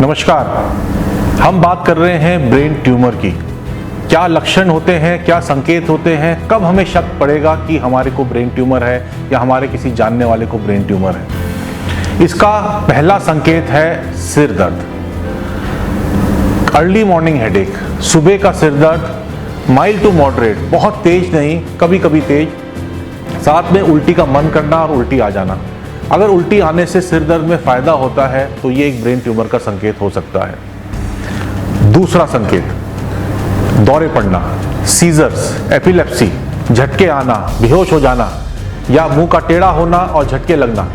नमस्कार। हम बात कर रहे हैं ब्रेन ट्यूमर की। क्या लक्षण होते हैं, क्या संकेत होते हैं, कब हमें शक पड़ेगा कि हमारे को ब्रेन ट्यूमर है या हमारे किसी जानने वाले को ब्रेन ट्यूमर है। इसका पहला संकेत है सिर दर्द, अर्ली मॉर्निंग हेडेक, सुबह का सिर दर्द, माइल्ड टू मॉडरेट, बहुत तेज नहीं, कभी कभी तेज, साथ में उल्टी का मन करना और उल्टी आ जाना। अगर उल्टी आने से सिर दर्द में फायदा होता है तो ये एक ब्रेन ट्यूमर का संकेत हो सकता है। दूसरा संकेत, दौरे पड़ना, सीजर्स, एपिलेप्सी, झटके आना, बेहोश हो जाना या मुंह का टेढ़ा होना और झटके लगना,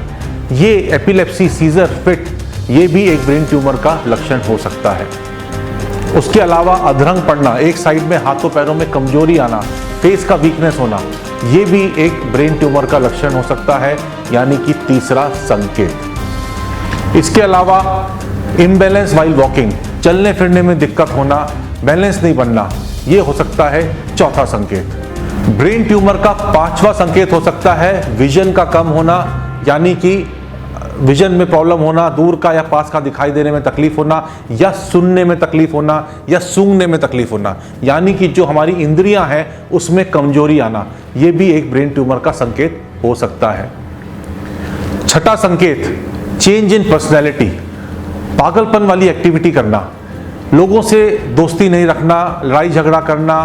ये एपिलेप्सी, सीजर, फिट, ये भी एक ब्रेन ट्यूमर का लक्षण हो सकता है। उसके अलावा अधरंग पड़ना, एक साइड में हाथों पैरों में कमजोरी आना, फेस का वीकनेस होना, ये भी एक ब्रेन ट्यूमर का लक्षण हो सकता है, यानी कि तीसरा संकेत। इसके अलावा इम्बैलेंस वाइल वॉकिंग, चलने फिरने में दिक्कत होना, बैलेंस नहीं बनना, ये हो सकता है चौथा संकेत। ब्रेन ट्यूमर का पांचवा संकेत हो सकता है विजन का कम होना, यानी कि विजन में प्रॉब्लम होना, दूर का या पास का दिखाई देने में तकलीफ होना, या सुनने में तकलीफ होना, या सूंघने में तकलीफ होना, यानी कि जो हमारी इंद्रियां हैं उसमें कमजोरी आना, ये भी एक ब्रेन ट्यूमर का संकेत हो सकता है। छठा संकेत, चेंज इन पर्सनैलिटी, पागलपन वाली एक्टिविटी करना, लोगों से दोस्ती नहीं रखना, लड़ाई झगड़ा करना,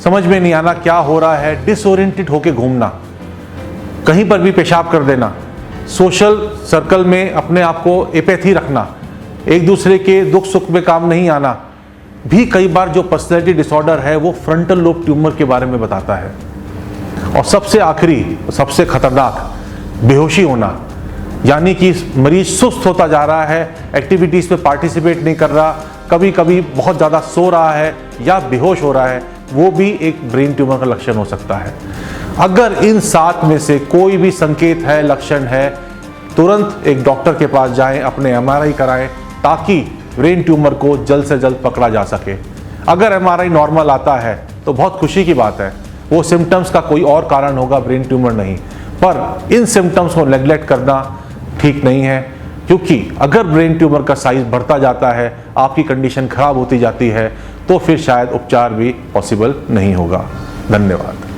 समझ में नहीं आना क्या हो रहा है, डिसओरिएंटेड होकर घूमना, कहीं पर भी पेशाब कर देना, सोशल सर्कल में अपने आप को एपैथी रखना, एक दूसरे के दुख सुख में काम नहीं आना, भी कई बार जो पर्सनैलिटी डिसऑर्डर है वो फ्रंटल लोब ट्यूमर के बारे में बताता है। और सबसे आखिरी, सबसे खतरनाक, बेहोशी होना, यानी कि मरीज सुस्त होता जा रहा है, एक्टिविटीज़ में पार्टिसिपेट नहीं कर रहा, कभी कभी बहुत ज़्यादा सो रहा है या बेहोश हो रहा है, वो भी एक ब्रेन ट्यूमर का लक्षण हो सकता है। अगर इन 7 में से कोई भी संकेत है, लक्षण है, तुरंत एक डॉक्टर के पास जाएं, अपने MRI कराएं, ताकि ब्रेन ट्यूमर को जल्द से जल्द पकड़ा जा सके। अगर MRI नॉर्मल आता है तो बहुत खुशी की बात है, वो सिम्टम्स का कोई और कारण होगा, ब्रेन ट्यूमर नहीं। पर इन सिम्टम्स को नेग्लेक्ट करना ठीक नहीं है, क्योंकि अगर ब्रेन ट्यूमर का साइज बढ़ता जाता है, आपकी कंडीशन खराब होती जाती है, तो फिर शायद उपचार भी पॉसिबल नहीं होगा। धन्यवाद।